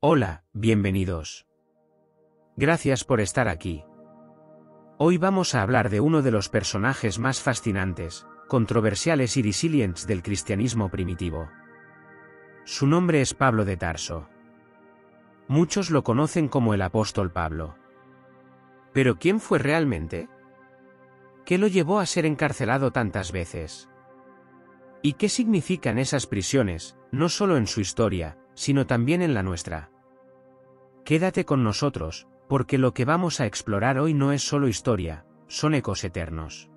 Hola, bienvenidos. Gracias por estar aquí. Hoy vamos a hablar de uno de los personajes más fascinantes, controversiales y resilientes del cristianismo primitivo. Su nombre es Pablo de Tarso. Muchos lo conocen como el apóstol Pablo. ¿Pero quién fue realmente? ¿Qué lo llevó a ser encarcelado tantas veces? ¿Y qué significan esas prisiones, no solo en su historia, sino también en la nuestra? Quédate con nosotros, porque lo que vamos a explorar hoy no es solo historia, son ecos eternos.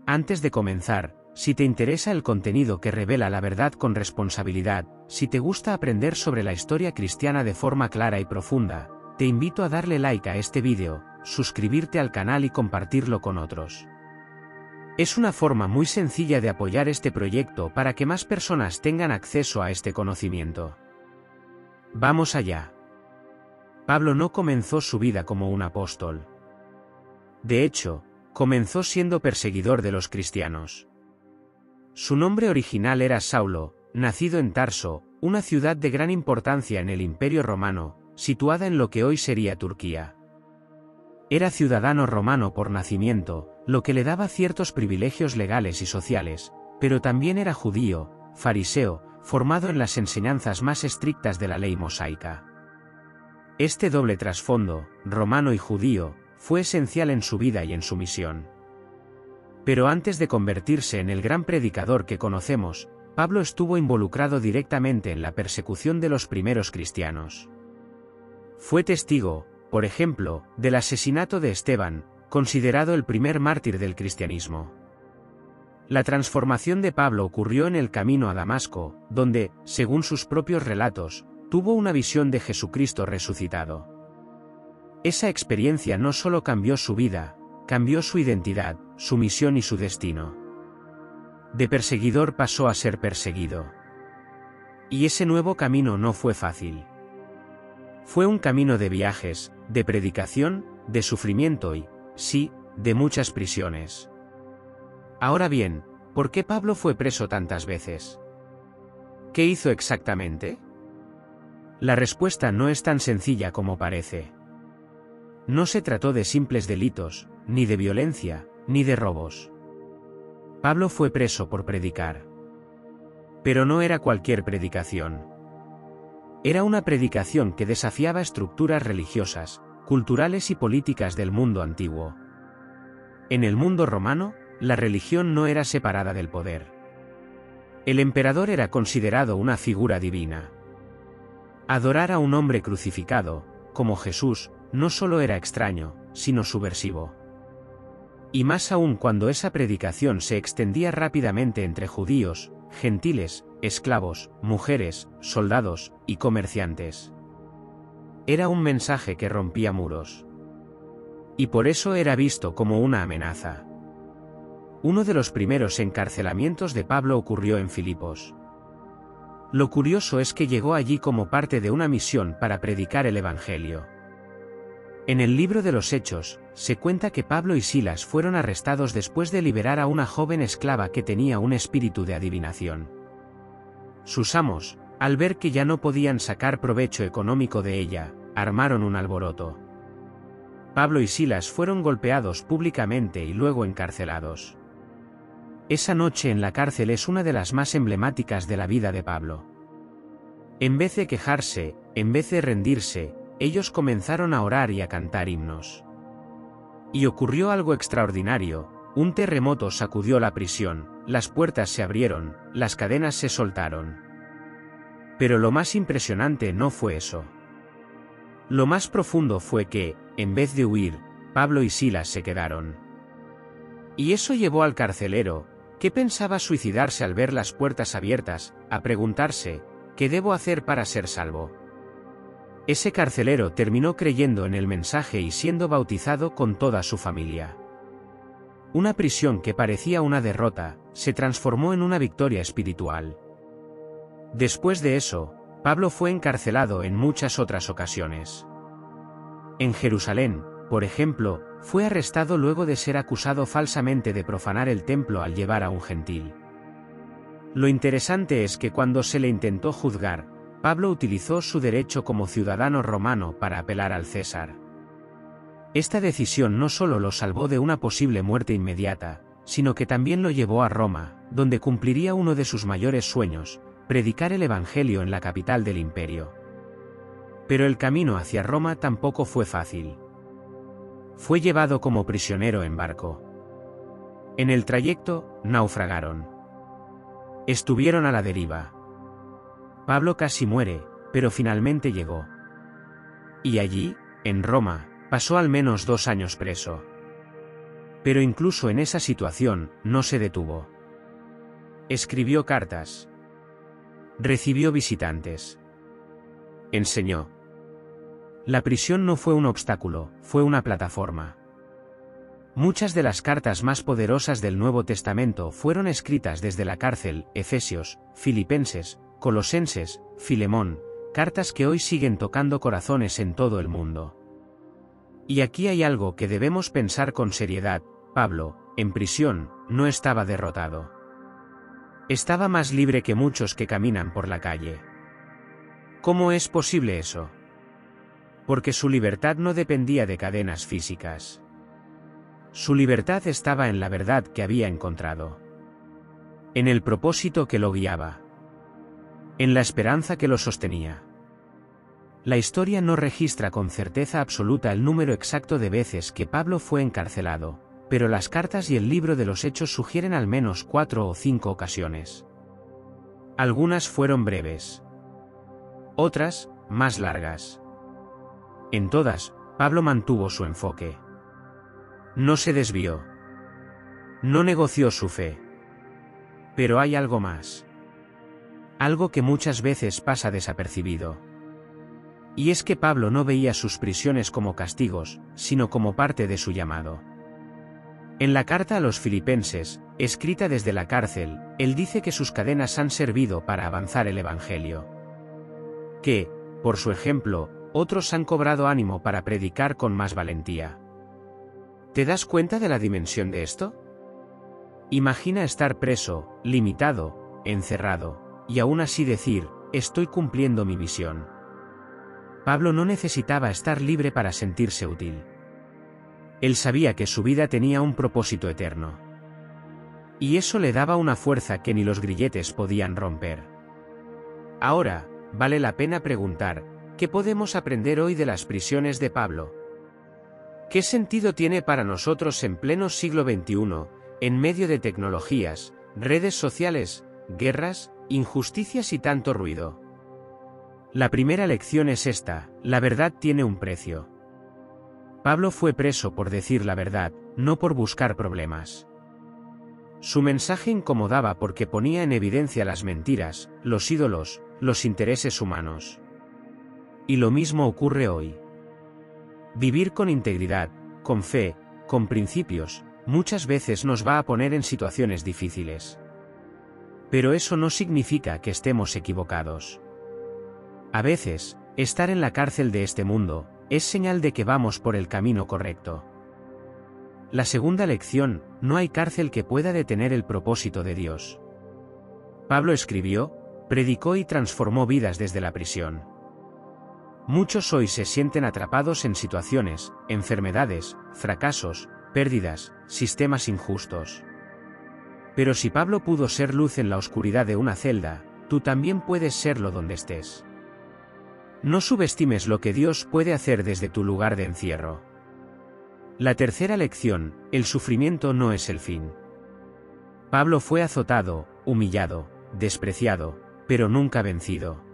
Antes de comenzar, si te interesa el contenido que revela la verdad con responsabilidad, si te gusta aprender sobre la historia cristiana de forma clara y profunda, te invito a darle like a este vídeo, suscribirte al canal y compartirlo con otros. Es una forma muy sencilla de apoyar este proyecto para que más personas tengan acceso a este conocimiento. Vamos allá. Pablo no comenzó su vida como un apóstol. De hecho, comenzó siendo perseguidor de los cristianos. Su nombre original era Saulo, nacido en Tarso, una ciudad de gran importancia en el Imperio Romano, situada en lo que hoy sería Turquía. Era ciudadano romano por nacimiento, lo que le daba ciertos privilegios legales y sociales, pero también era judío, fariseo, formado en las enseñanzas más estrictas de la ley mosaica. Este doble trasfondo, romano y judío, fue esencial en su vida y en su misión. Pero antes de convertirse en el gran predicador que conocemos, Pablo estuvo involucrado directamente en la persecución de los primeros cristianos. Fue testigo, por ejemplo, del asesinato de Esteban, considerado el primer mártir del cristianismo. La transformación de Pablo ocurrió en el camino a Damasco, donde, según sus propios relatos, tuvo una visión de Jesucristo resucitado. Esa experiencia no solo cambió su vida, cambió su identidad, su misión y su destino. De perseguidor pasó a ser perseguido. Y ese nuevo camino no fue fácil. Fue un camino de viajes, de predicación, de sufrimiento y, sí, de muchas prisiones. Ahora bien, ¿por qué Pablo fue preso tantas veces? ¿Qué hizo exactamente? La respuesta no es tan sencilla como parece. No se trató de simples delitos, ni de violencia, ni de robos. Pablo fue preso por predicar. Pero no era cualquier predicación. Era una predicación que desafiaba estructuras religiosas, culturales y políticas del mundo antiguo. En el mundo romano, la religión no era separada del poder. El emperador era considerado una figura divina. Adorar a un hombre crucificado, como Jesús, no solo era extraño, sino subversivo. Y más aún cuando esa predicación se extendía rápidamente entre judíos, gentiles, esclavos, mujeres, soldados y comerciantes. Era un mensaje que rompía muros. Y por eso era visto como una amenaza. Uno de los primeros encarcelamientos de Pablo ocurrió en Filipos. Lo curioso es que llegó allí como parte de una misión para predicar el Evangelio. En el libro de los Hechos, se cuenta que Pablo y Silas fueron arrestados después de liberar a una joven esclava que tenía un espíritu de adivinación. Sus amos, al ver que ya no podían sacar provecho económico de ella, armaron un alboroto. Pablo y Silas fueron golpeados públicamente y luego encarcelados. Esa noche en la cárcel es una de las más emblemáticas de la vida de Pablo. En vez de quejarse, en vez de rendirse, ellos comenzaron a orar y a cantar himnos. Y ocurrió algo extraordinario, un terremoto sacudió la prisión, las puertas se abrieron, las cadenas se soltaron. Pero lo más impresionante no fue eso. Lo más profundo fue que, en vez de huir, Pablo y Silas se quedaron. Y eso llevó al carcelero, que pensaba suicidarse al ver las puertas abiertas, a preguntarse, ¿qué debo hacer para ser salvo? Ese carcelero terminó creyendo en el mensaje y siendo bautizado con toda su familia. Una prisión que parecía una derrota, se transformó en una victoria espiritual. Después de eso, Pablo fue encarcelado en muchas otras ocasiones. En Jerusalén, por ejemplo, fue arrestado luego de ser acusado falsamente de profanar el templo al llevar a un gentil. Lo interesante es que cuando se le intentó juzgar, Pablo utilizó su derecho como ciudadano romano para apelar al César. Esta decisión no solo lo salvó de una posible muerte inmediata, sino que también lo llevó a Roma, donde cumpliría uno de sus mayores sueños, predicar el Evangelio en la capital del imperio. Pero el camino hacia Roma tampoco fue fácil. Fue llevado como prisionero en barco. En el trayecto, naufragaron. Estuvieron a la deriva. Pablo casi muere, pero finalmente llegó. Y allí, en Roma, pasó al menos 2 años preso. Pero incluso en esa situación, no se detuvo. Escribió cartas. Recibió visitantes. Enseñó. La prisión no fue un obstáculo, fue una plataforma. Muchas de las cartas más poderosas del Nuevo Testamento fueron escritas desde la cárcel: Efesios, Filipenses, Colosenses, Filemón, cartas que hoy siguen tocando corazones en todo el mundo. Y aquí hay algo que debemos pensar con seriedad: Pablo, en prisión, no estaba derrotado. Estaba más libre que muchos que caminan por la calle. ¿Cómo es posible eso? Porque su libertad no dependía de cadenas físicas. Su libertad estaba en la verdad que había encontrado. En el propósito que lo guiaba. En la esperanza que lo sostenía. La historia no registra con certeza absoluta el número exacto de veces que Pablo fue encarcelado, pero las cartas y el libro de los Hechos sugieren al menos 4 o 5 ocasiones. Algunas fueron breves. Otras, más largas. En todas, Pablo mantuvo su enfoque. No se desvió. No negoció su fe. Pero hay algo más. Algo que muchas veces pasa desapercibido. Y es que Pablo no veía sus prisiones como castigos, sino como parte de su llamado. En la carta a los Filipenses, escrita desde la cárcel, él dice que sus cadenas han servido para avanzar el Evangelio. Que, por su ejemplo, otros han cobrado ánimo para predicar con más valentía. ¿Te das cuenta de la dimensión de esto? Imagina estar preso, limitado, encerrado, y aún así decir: estoy cumpliendo mi misión. Pablo no necesitaba estar libre para sentirse útil. Él sabía que su vida tenía un propósito eterno. Y eso le daba una fuerza que ni los grilletes podían romper. Ahora, vale la pena preguntar: ¿qué podemos aprender hoy de las prisiones de Pablo? ¿Qué sentido tiene para nosotros en pleno siglo XXI, en medio de tecnologías, redes sociales, guerras, injusticias y tanto ruido? La primera lección es esta: la verdad tiene un precio. Pablo fue preso por decir la verdad, no por buscar problemas. Su mensaje incomodaba porque ponía en evidencia las mentiras, los ídolos, los intereses humanos. Y lo mismo ocurre hoy. Vivir con integridad, con fe, con principios, muchas veces nos va a poner en situaciones difíciles. Pero eso no significa que estemos equivocados. A veces, estar en la cárcel de este mundo es señal de que vamos por el camino correcto. La segunda lección: no hay cárcel que pueda detener el propósito de Dios. Pablo escribió, predicó y transformó vidas desde la prisión. Muchos hoy se sienten atrapados en situaciones, enfermedades, fracasos, pérdidas, sistemas injustos. Pero si Pablo pudo ser luz en la oscuridad de una celda, tú también puedes serlo donde estés. No subestimes lo que Dios puede hacer desde tu lugar de encierro. La tercera lección: el sufrimiento no es el fin. Pablo fue azotado, humillado, despreciado, pero nunca vencido.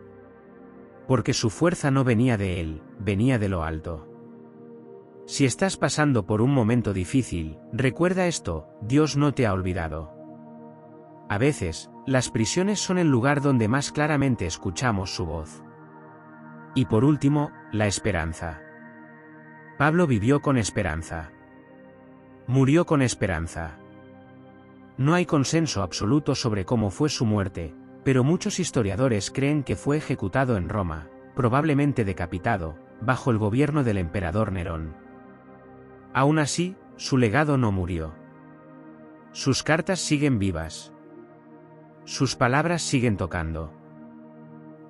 Porque su fuerza no venía de él, venía de lo alto. Si estás pasando por un momento difícil, recuerda esto: Dios no te ha olvidado. A veces, las prisiones son el lugar donde más claramente escuchamos su voz. Y por último, la esperanza. Pablo vivió con esperanza. Murió con esperanza. No hay consenso absoluto sobre cómo fue su muerte, pero muchos historiadores creen que fue ejecutado en Roma, probablemente decapitado, bajo el gobierno del emperador Nerón. Aún así, su legado no murió. Sus cartas siguen vivas. Sus palabras siguen tocando.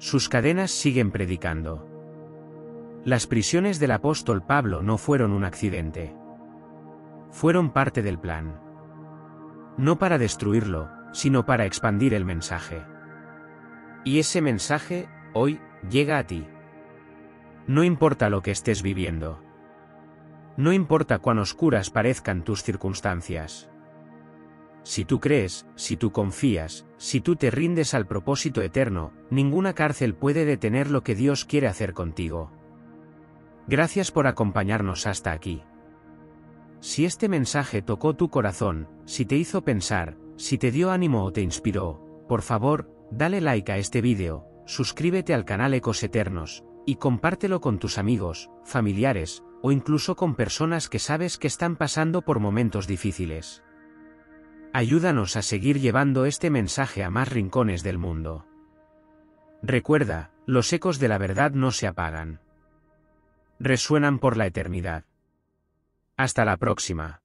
Sus cadenas siguen predicando. Las prisiones del apóstol Pablo no fueron un accidente. Fueron parte del plan. No para destruirlo, sino para expandir el mensaje. Y ese mensaje, hoy, llega a ti. No importa lo que estés viviendo. No importa cuán oscuras parezcan tus circunstancias. Si tú crees, si tú confías, si tú te rindes al propósito eterno, ninguna cárcel puede detener lo que Dios quiere hacer contigo. Gracias por acompañarnos hasta aquí. Si este mensaje tocó tu corazón, si te hizo pensar, si te dio ánimo o te inspiró, por favor, dale like a este vídeo, suscríbete al canal Ecos Eternos, y compártelo con tus amigos, familiares, o incluso con personas que sabes que están pasando por momentos difíciles. Ayúdanos a seguir llevando este mensaje a más rincones del mundo. Recuerda, los ecos de la verdad no se apagan. Resuenan por la eternidad. Hasta la próxima.